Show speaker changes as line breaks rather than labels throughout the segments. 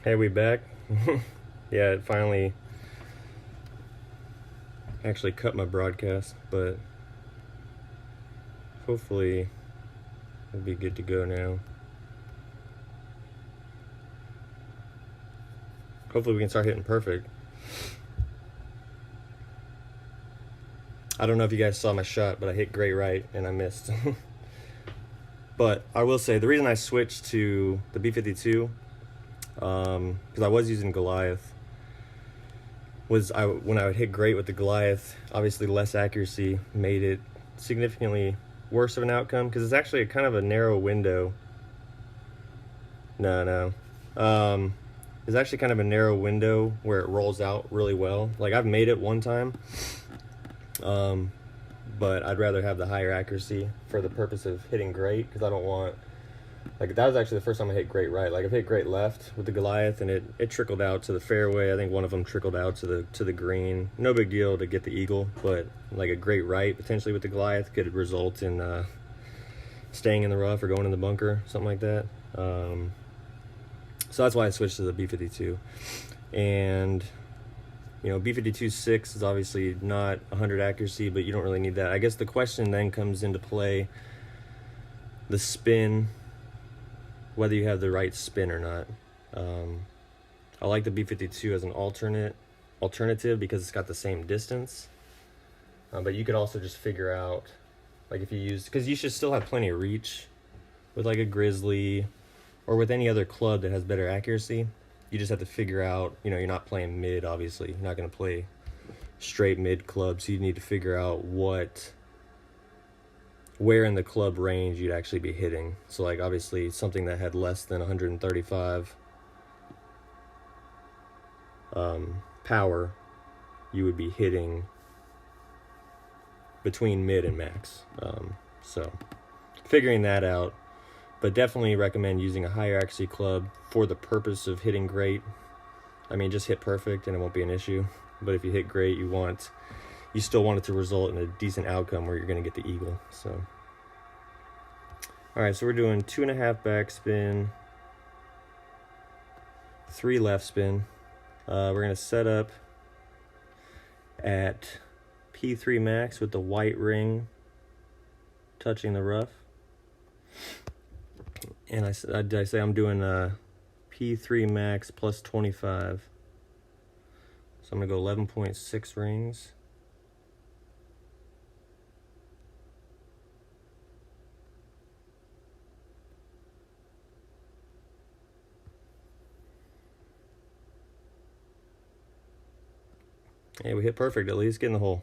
Hey, we back? Yeah, it finally actually cut my broadcast, but hopefully we'll be good to go now. Hopefully we can start hitting perfect. I don't know if you guys saw my shot, but I hit great right and I missed. But I will say the reason I switched to the B52, because I was using Goliath, was when I would hit great with the Goliath, obviously less accuracy made it significantly worse of an outcome, because it's actually a kind of a narrow window. No. It's actually kind of a narrow window where it rolls out really well. Like, I've made it one time, but I'd rather have the higher accuracy for the purpose of hitting great, because I don't want, like, that was actually the first time I hit great right. Like, I've hit great left with the Goliath, and it trickled out to the fairway. I think one of them trickled out to the green. No big deal to get the eagle, but like a great right potentially with the Goliath could result in staying in the rough or going in the bunker, something like that. So that's why I switched to the B52. And you know, B52 6 is obviously not 100 accuracy, but you don't really need that. I guess the question then comes into play, the spin, whether you have the right spin or not. I like the B52 as an alternative because it's got the same distance. But you could also just figure out, like, if you use, because you should still have plenty of reach with like a Grizzly or with any other club that has better accuracy. You just have to figure out, you know, you're not playing mid, obviously. You're not going to play straight mid club, so you need to figure out where in the club range you'd actually be hitting. So, like, obviously something that had less than 135 power, you would be hitting between mid and max. So figuring that out, but definitely recommend using a higher accuracy club for the purpose of hitting great. I mean, just hit perfect and it won't be an issue. But if you hit great, you still want it to result in a decent outcome where you're going to get the eagle. So, all right, so we're doing 2.5 backspin, 3 left spin. We're going to set up at P3 max with the white ring touching the rough. And I say I'm doing P3 max plus 25. So I'm going to go 11.6 rings. Hey, we hit perfect at least. Get in the hole.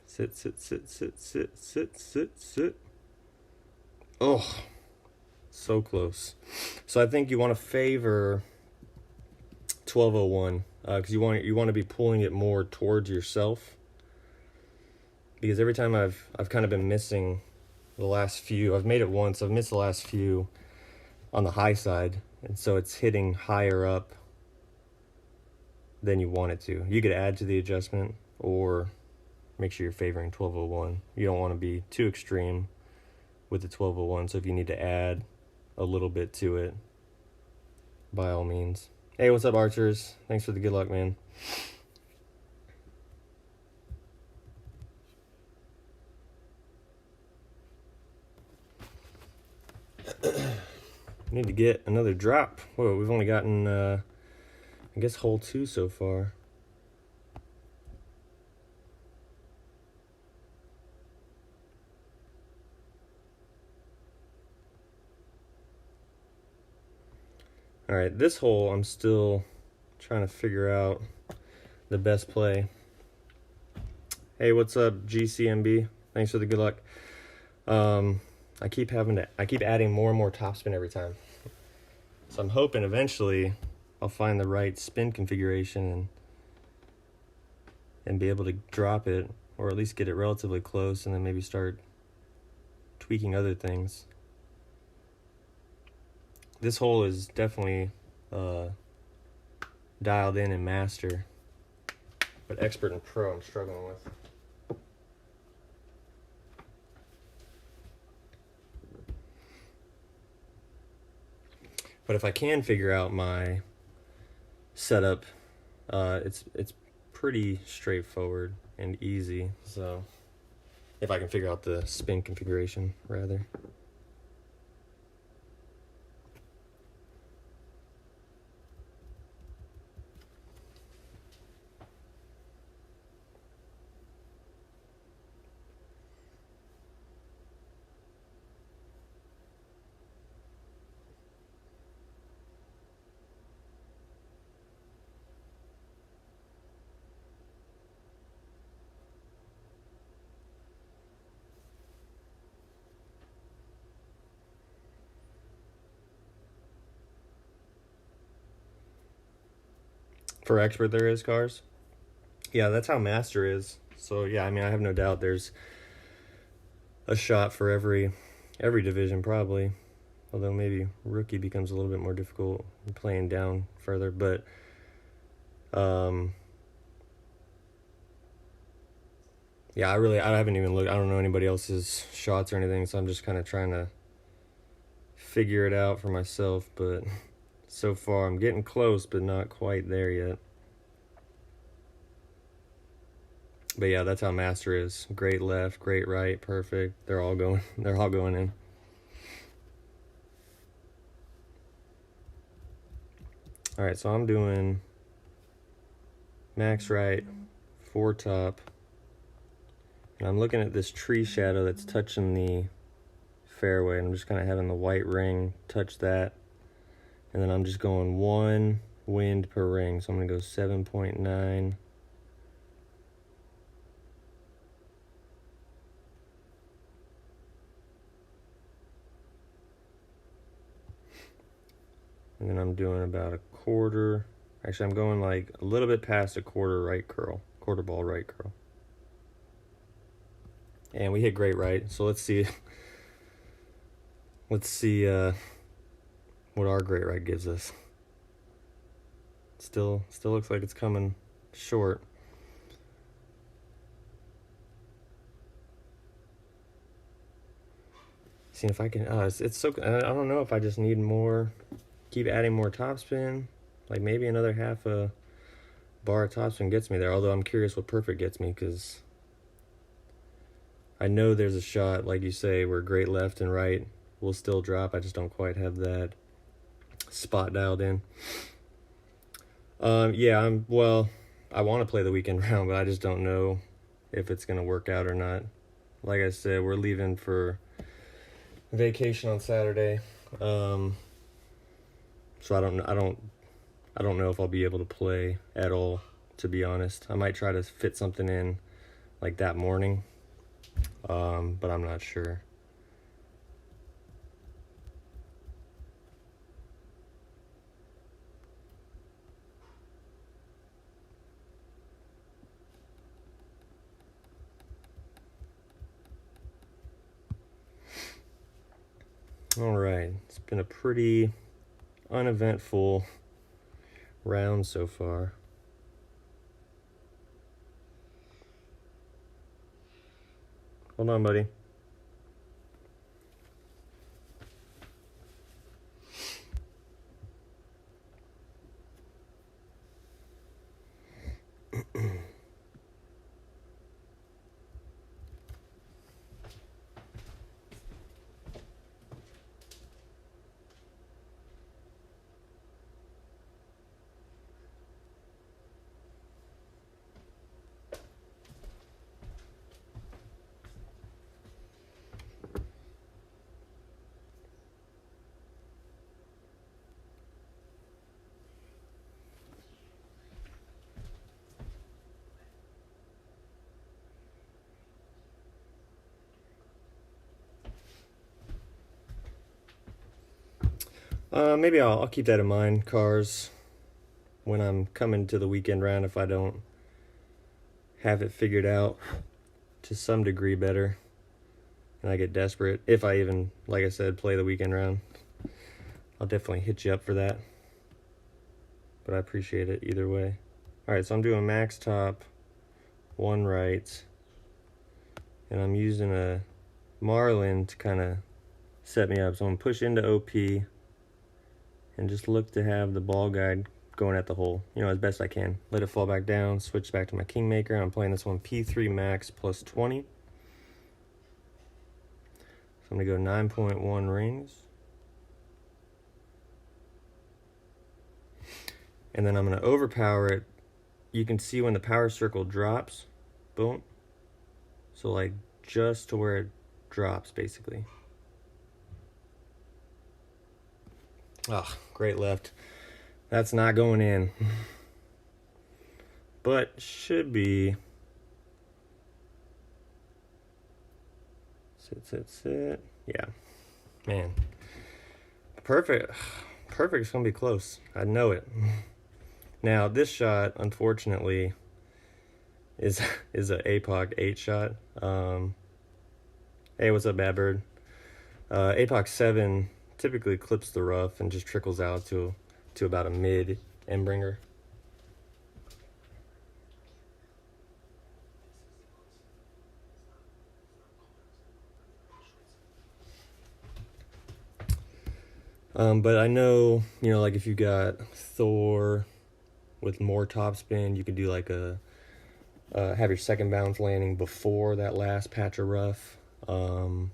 Sit. Oh, so close. So I think you want to favor 1201 because you want to be pulling it more towards yourself. Because every time I've kind of been missing the last few. I've made it once. I've missed the last few on the high side, and so it's hitting higher up than you want it to. You could add to the adjustment or make sure you're favoring 1201. You don't want to be too extreme with the 1201, so if you need to add a little bit to it, by all means. Hey, what's up, archers? Thanks for the good luck, man. Need to get another drop. Whoa, we've only gotten I guess hole 2 so far. All right, this hole I'm still trying to figure out the best play. Hey, what's up, GCMB? Thanks for the good luck. I keep adding more and more topspin every time. So I'm hoping eventually I'll find the right spin configuration and be able to drop it, or at least get it relatively close, and then maybe start tweaking other things. This hole is definitely dialed in and master, but expert and pro I'm struggling with. But if I can figure out my setup, it's pretty straightforward and easy. So if I can figure out the spin configuration, rather. For expert there is cars. Yeah, that's how master is. So yeah, I mean, I have no doubt there's a shot for every division probably. Although maybe rookie becomes a little bit more difficult playing down further, but yeah, I haven't even looked. I don't know anybody else's shots or anything, so I'm just kind of trying to figure it out for myself, but so far I'm getting close, but not quite there yet. But yeah, that's how master is. Great left, great right, perfect. They're all going in. All right, so I'm doing max right, 4 top. And I'm looking at this tree shadow that's touching the fairway, and I'm just kind of having the white ring touch that. And then I'm just going 1 wind per ring. So I'm going to go 7.9. And then I'm doing about a quarter. Actually, I'm going like a little bit past a quarter right curl. Quarter ball right curl. And we hit great right. So let's see. Let's see what our great right gives us. Still looks like it's coming short. See if I can. It's so. I don't know if I just need more. Keep adding more topspin. Like maybe another half a bar of topspin gets me there. Although I'm curious what perfect gets me, because I know there's a shot, like you say, where great left and right will still drop. I just don't quite have that spot dialed in. Yeah, I want to play the weekend round, but I just don't know if it's going to work out or not. Like I said, we're leaving for vacation on Saturday. So I don't know if I'll be able to play at all, to be honest. I might try to fit something in like that morning. But I'm not sure. All right, it's been a pretty uneventful round so far. Hold on, buddy. Maybe I'll keep that in mind, cars, when I'm coming to the weekend round, if I don't have it figured out to some degree better and I get desperate. If I even, like I said, play the weekend round, I'll definitely hit you up for that. But I appreciate it either way. All right, so I'm doing max top, 1 right, and I'm using a Marlin to kind of set me up. So I'm going to push into OP and just look to have the ball guide going at the hole, you know, as best I can. Let it fall back down, switch back to my Kingmaker. I'm playing this one P3 max plus 20. So I'm gonna go 9.1 rings. And then I'm gonna overpower it. You can see when the power circle drops, boom. So like just to where it drops basically. Oh, great left. That's not going in. But should be. Sit. Yeah. Man. Perfect. Perfect's gonna be close. I know it. Now this shot, unfortunately, is a APOC 8 shot. Hey, what's up, Bad Bird? APOC 7 typically clips the rough and just trickles out to about a mid endbringer. But I know, you know, like if you got Thor with more topspin, you could do like have your second bounce landing before that last patch of rough, or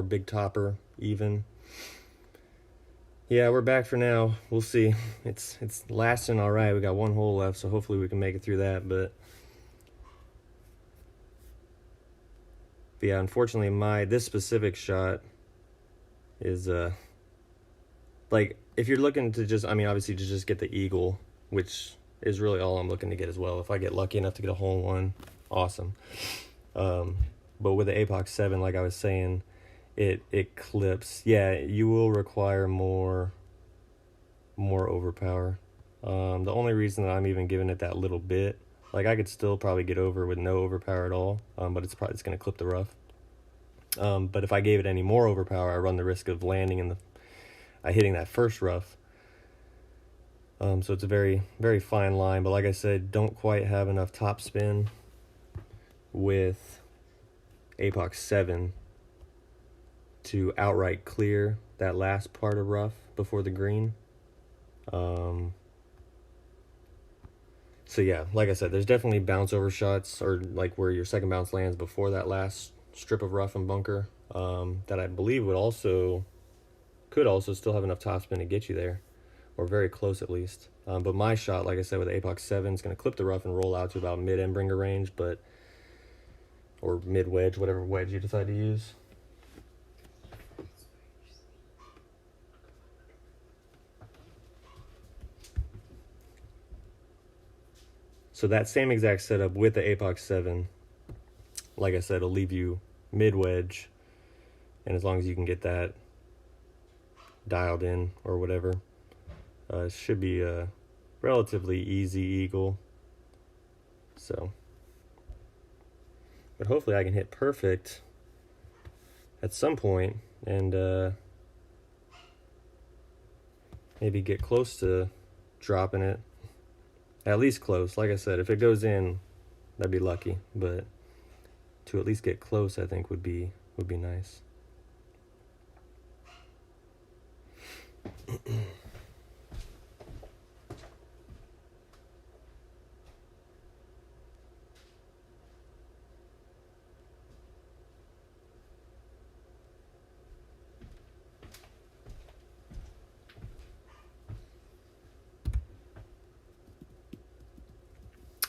big topper even. Yeah, we're back for now. We'll see. It's lasting all right. We got one hole left, so hopefully we can make it through that. But yeah, unfortunately, this specific shot is like if you're looking to just, I mean, obviously to just get the eagle, which is really all I'm looking to get as well. If I get lucky enough to get a hole in one, awesome. But with the APOC 7, like I was saying, it clips. Yeah, you will require more overpower. The only reason that I'm even giving it that little bit, like I could still probably get over with no overpower at all, but it's going to clip the rough. But if I gave it any more overpower, I run the risk of landing in hitting that first rough. So it's a very, very fine line. But like I said, don't quite have enough topspin with APOC 7 to outright clear that last part of rough before the green. So yeah, like I said, there's definitely bounce over shots, or like where your second bounce lands before that last strip of rough and bunker, that I believe could also still have enough topspin to get you there, or very close at least. But my shot, like I said, with APOC 7 is going to clip the rough and roll out to about mid endbringer range, or mid wedge, whatever wedge you decide to use. So that same exact setup with the APOC 7, like I said, will leave you mid wedge, and as long as you can get that dialed in or whatever, it should be a relatively easy eagle. So, but hopefully I can hit perfect at some point and maybe get close to dropping it. At least close. Like I said, if it goes in, that'd be lucky, but to at least get close, I think would be nice.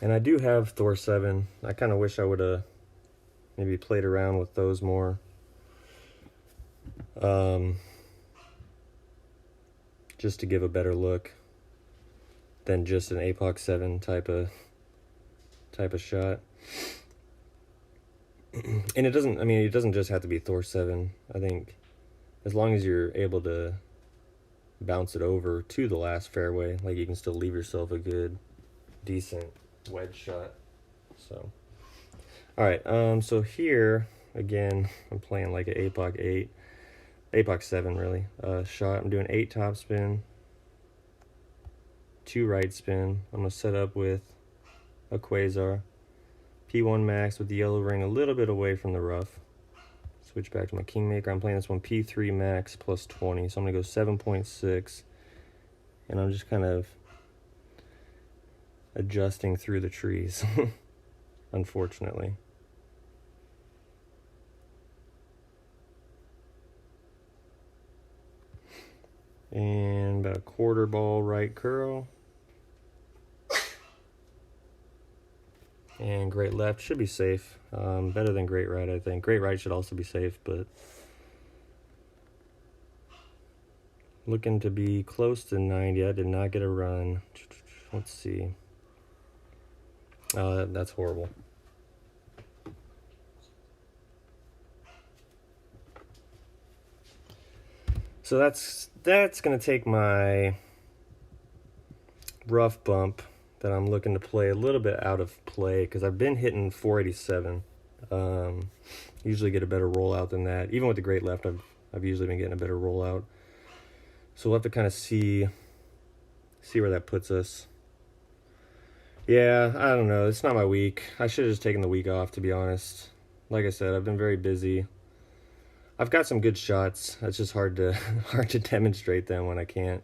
And I do have Thor 7. I kind of wish I would have maybe played around with those more. Just to give a better look than just an APOC 7 type of shot. And it doesn't just have to be Thor 7. I think as long as you're able to bounce it over to the last fairway, like you can still leave yourself a good, decent wedge shot. So, all right. So here again, I'm playing like an APOC 7 really shot. I'm doing 8 topspin, 2 right spin. I'm gonna set up with a quasar, P1 max with the yellow ring a little bit away from the rough. switch back to my Kingmaker. I'm playing this one P3 max plus 20, so I'm gonna go 7.6, and I'm just kind of adjusting through the trees, unfortunately. And about a quarter ball right curl. And great left should be safe. Better than great right, I think. Great right should also be safe, but looking to be close to 90. I did not get a run. Let's see. That's horrible. So that's going to take my rough bump that I'm looking to play a little bit out of play, because I've been hitting 487. Usually get a better rollout than that. Even with the great left, I've usually been getting a better rollout. So we'll have to kind of see where that puts us. Yeah, I don't know. It's not my week. I should have just taken the week off, to be honest. Like I said, I've been very busy. I've got some good shots. It's just hard to demonstrate them when I can't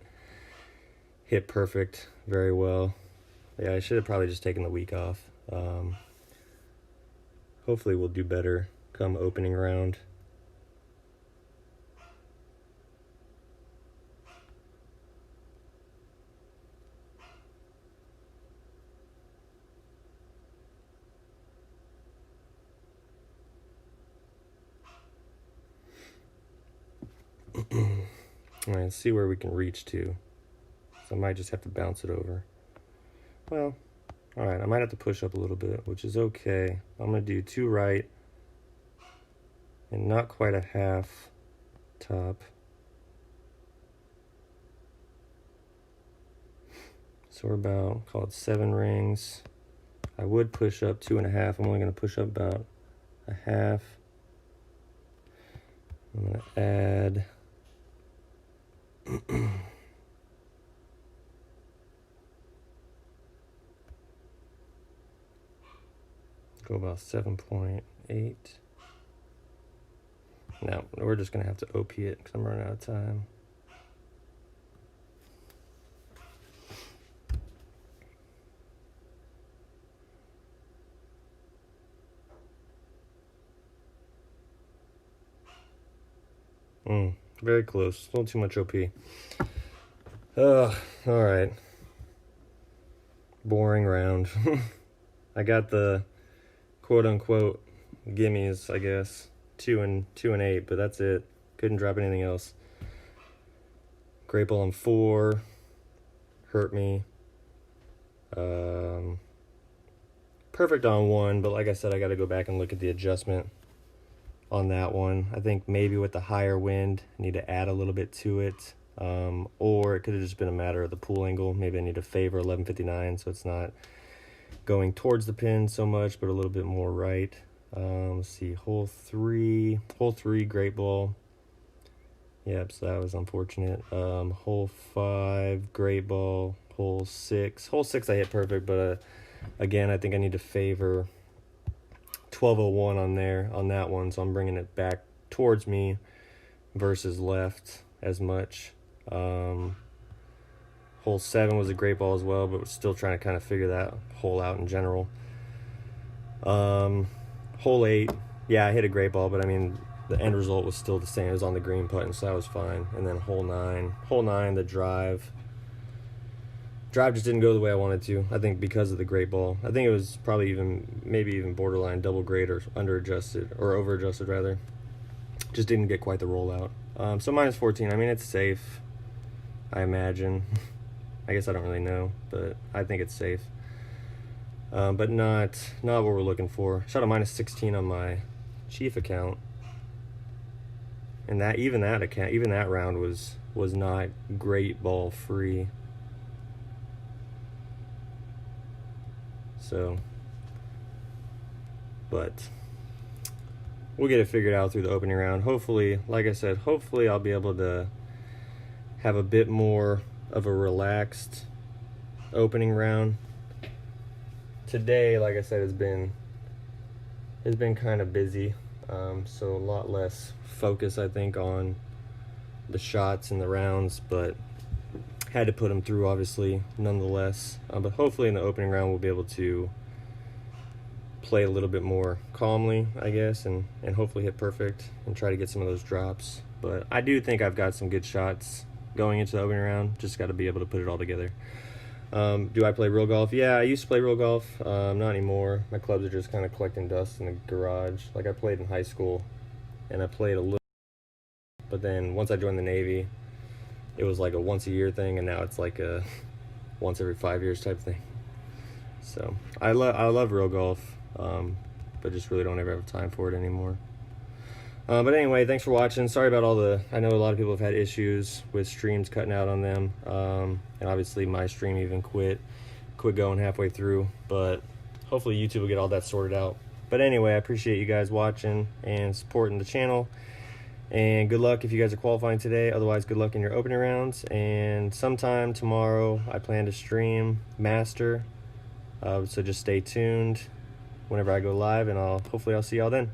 hit perfect very well. Yeah, I should have probably just taken the week off. Hopefully we'll do better come opening round. All right, let's see where we can reach to. So I might just have to bounce it over. Well, all right, I might have to push up a little bit, which is okay. I'm gonna do 2 right and not quite a half top. So we're about, call it 7 rings. I would push up 2.5. I'm only gonna push up about a half. I'm gonna add go about 7.8. No, we're just gonna have to OP it because I'm running out of time. Very close. A little too much OP. All right. Boring round. I got the quote-unquote gimmies, I guess. 2 and 8, but that's it. Couldn't drop anything else. Great ball on 4. Hurt me. Perfect on 1, but like I said, I got to go back and look at the adjustment on that one. I think maybe with the higher wind, I need to add a little bit to it. Or it could have just been a matter of the pool angle. Maybe I need to favor 1159 so it's not going towards the pin so much, but a little bit more right. Let's see, hole 3, great ball. Yep, so that was unfortunate. Hole 5, great ball. Hole 6 I hit perfect, but again, I think I need to favor 1201 on that one, so I'm bringing it back towards me versus left as much. Hole 7 was a great ball as well, but we're still trying to kind of figure that hole out in general. Hole 8, yeah, I hit a great ball, but I mean, the end result was still the same. It was on the green putt, so that was fine. And then hole 9, the drive just didn't go the way I wanted to, I think, because of the great ball. I think it was probably maybe even borderline double grade or under adjusted, or over adjusted rather. Just didn't get quite the rollout. So minus 14, I mean, it's safe, I imagine. I guess I don't really know, but I think it's safe. But not what we're looking for. Shot a minus 16 on my Chief account, and even that round was not great ball free. So, but we'll get it figured out through the opening round. Hopefully, like I said, hopefully I'll be able to have a bit more of a relaxed opening round. Today, like I said, has been kind of busy. so a lot less focus, I think, on the shots and the rounds, but had to put them through, obviously, nonetheless. But hopefully in the opening round we'll be able to play a little bit more calmly, I guess, and hopefully hit perfect and try to get some of those drops. But I do think I've got some good shots going into the opening round. Just got to be able to put it all together. Do I play real golf? Yeah, I used to play real golf. Not anymore. My clubs are just kind of collecting dust in the garage. Like, I played in high school, and I played a little, but then once I joined the Navy, it was like a once-a-year thing, and now it's like a once every 5 years type thing. So I love real golf, but just really don't ever have time for it anymore. But anyway, thanks for watching. Sorry about all the, I know a lot of people have had issues with streams cutting out on them, and obviously my stream even quit going halfway through, but hopefully YouTube will get all that sorted out. But anyway, I appreciate you guys watching and supporting the channel, and good luck if you guys are qualifying today. Otherwise, good luck in your opening rounds, and sometime tomorrow I plan to stream Master, so just stay tuned whenever I go live, and hopefully I'll see y'all then.